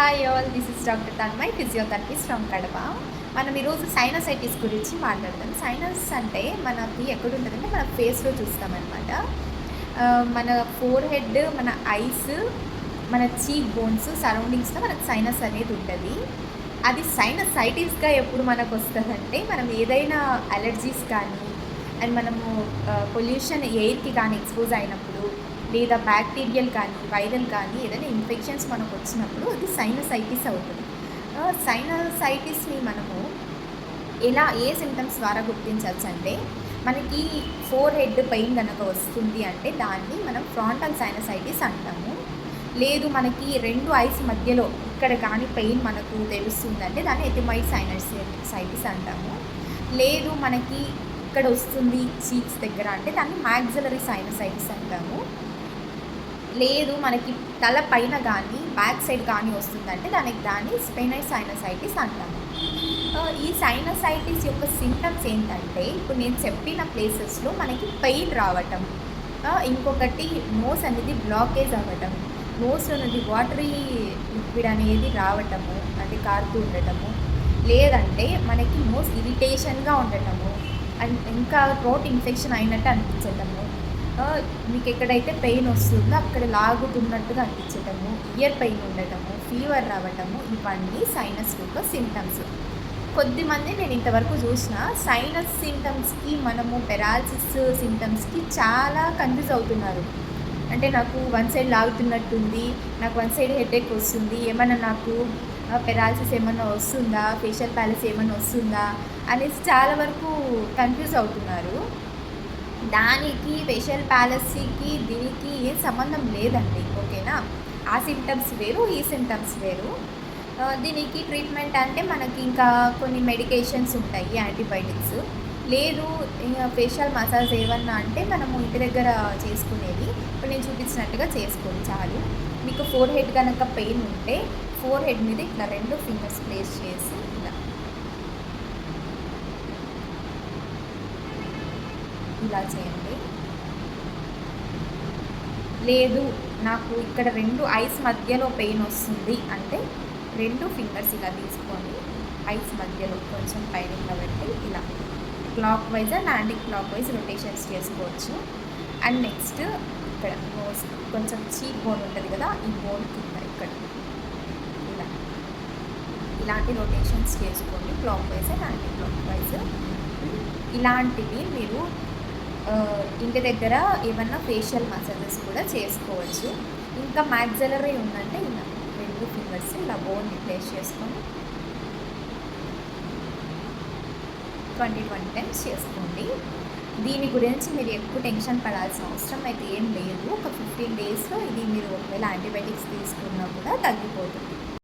Hi all, this is doctor Tanmay, physiotherapist from Kadapa. మనం ఈరోజు sinusitis గురించి మాట్లాడదాం. సైనస్ అంటే మనకి ఎక్కడ ఉంటుందంటే మన ఫేస్లో చూస్తామన్నమాట. మన ఫోర్ హెడ్, మన ఐస్, మన చీక్ బోన్స్ సరౌండింగ్స్లో మనకు సైనస్ అనేది ఉంటుంది. అది సైనసైటిస్గా ఎప్పుడు మనకు వస్తుందంటే మనం ఏదైనా అలర్జీస్ కానీ అండ్ మనము పొల్యూషన్ ఎయిర్కి కానీ ఎక్స్పోజ్ అయినప్పుడు, లేదా బ్యాక్టీరియల్ కానీ వైరల్ కానీ ఏదైనా ఇన్ఫెక్షన్స్ మనకు వచ్చినప్పుడు అది సైనసైటిస్ అవుతుంది. సైనసైటిస్ని మనము ఏ సిమ్టమ్స్ ద్వారా గుర్తించవచ్చు అంటే, మనకి ఫోర్ హెడ్ పెయిన్ కనుక వస్తుంది అంటే దాన్ని మనం ఫ్రాంటల్ సైనసైటిస్ అంటాము. లేదు మనకి రెండు ఐస్ మధ్యలో ఇక్కడ కానీ పెయిన్ మనకు తెలుస్తుందంటే దాన్ని ఎథిమాయిడ్ సైనసైటిస్ అంటాము. లేదు మనకి ఇక్కడ వస్తుంది చీక్స్ దగ్గర అంటే దాన్ని మ్యాగ్జిలరీ సైనసైటిస్ అంటాము. లేదు మనకి తల పైన కానీ బ్యాక్ సైడ్ కానీ వస్తుందంటే దాన్ని స్పెనైడ్ సైనసైటిస్ అంటాము. ఈ సైనసైటిస్ యొక్క సింటమ్స్ ఏంటంటే, ఇప్పుడు నేను చెప్పిన ప్లేసెస్లో మనకి పెయిన్ రావటం, ఇంకొకటి నోస్ అనేది బ్లాకేజ్ అవ్వటం, నోస్లో నుండి వాటరీ లిక్విడ్ అనేది రావటము అంటే కారుతూ ఉండటము, లేదంటే మనకి నోస్ ఇరిటేషన్గా ఉండటము అండ్ ఇంకా థ్రోట్ ఇన్ఫెక్షన్ అయినట్టు అనిపించటము, మీకు ఎక్కడైతే పెయిన్ వస్తుందో అక్కడ లాగుతున్నట్టుగా అనిపించటము, ఇయర్ పెయిన్ ఉండటము, ఫీవర్ రావటము, ఇవన్నీ సైనస్ యొక్క సింటమ్స్. కొద్దిమంది నేను ఇంతవరకు చూసిన సైనస్ సింటమ్స్కి మనము పెరాలసిస్ సింటమ్స్కి చాలా కన్ఫ్యూజ్ అవుతున్నారు. అంటే నాకు వన్ సైడ్ లాగుతున్నట్టుంది, నాకు వన్ సైడ్ హెడేక్ వస్తుంది, ఏమన్నా నాకు పెరాలసిస్ ఏమన్నా వస్తుందా, ఫేషియల్ ప్యాలెస్ ఏమన్నా వస్తుందా అనేసి చాలా వరకు కన్ఫ్యూజ్ అవుతున్నారు. దానికి ఫేషియల్ ప్యాలెస్కి దీనికి ఏ సంబంధం లేదండి, ఓకేనా? ఆ సిమ్టమ్స్ వేరు, ఈ సిమ్టమ్స్ వేరు. దీనికి ట్రీట్మెంట్ అంటే మనకి ఇంకా కొన్ని మెడికేషన్స్ ఉంటాయి, యాంటీబయాటిక్స్. లేదు ఫేషియల్ మసాజ్ ఏమన్నా అంటే మనము ఇంటి దగ్గర చేసుకునేది ఇప్పుడు నేను చూపించినట్టుగా చేసుకోండి చాలు. మీకు ఫోర్ హెడ్ కనుక పెయిన్ ఉంటే ఫోర్ హెడ్ మీద ఇట్లా రెండు ఫింగర్స్ ప్లేస్ చేసి ఇలా చేయండి. లేదు నాకు ఇక్కడ రెండు ఐస్ మధ్యలో పెయిన్ వస్తుంది అంటే రెండు ఫింగర్స్ ఇలా తీసుకొని ఐస్ మధ్యలో కొంచెం పైన పెట్టి ఇలా clock wise and anti clock wise rotations చేసుకోవచ్చు. అండ్ నెక్స్ట్ ఇక్కడ నోస్ కొంచెం చీక్ బోన్ ఉంటుంది కదా, ఈ బోన్ కింద ఇక్కడ ఇలా ఇలాంటి రొటేషన్స్ చేసుకోండి, clock wise and anti clock wise. ఇలాంటివి మీరు ఇంటి దగ్గర ఏమన్నా ఫేషియల్ మసాజెస్ కూడా చేసుకోవచ్చు. ఇంకా మ్యాగ్జిలరీ ఉందంటే ఇలా రెండు ఫింగర్స్ ఇలా బోన్ని ప్లేస్ చేసుకొని 20 టైమ్స్ చేసుకోండి. దీని గురించి మీరు ఎక్కువ టెన్షన్ పడాల్సిన అవసరం అయితే ఏం లేదు. ఒక 15 డేస్లో ఇది మీరు ఒకవేళ యాంటీబయాటిక్స్ తీసుకున్నా కూడా తగ్గిపోతుంది.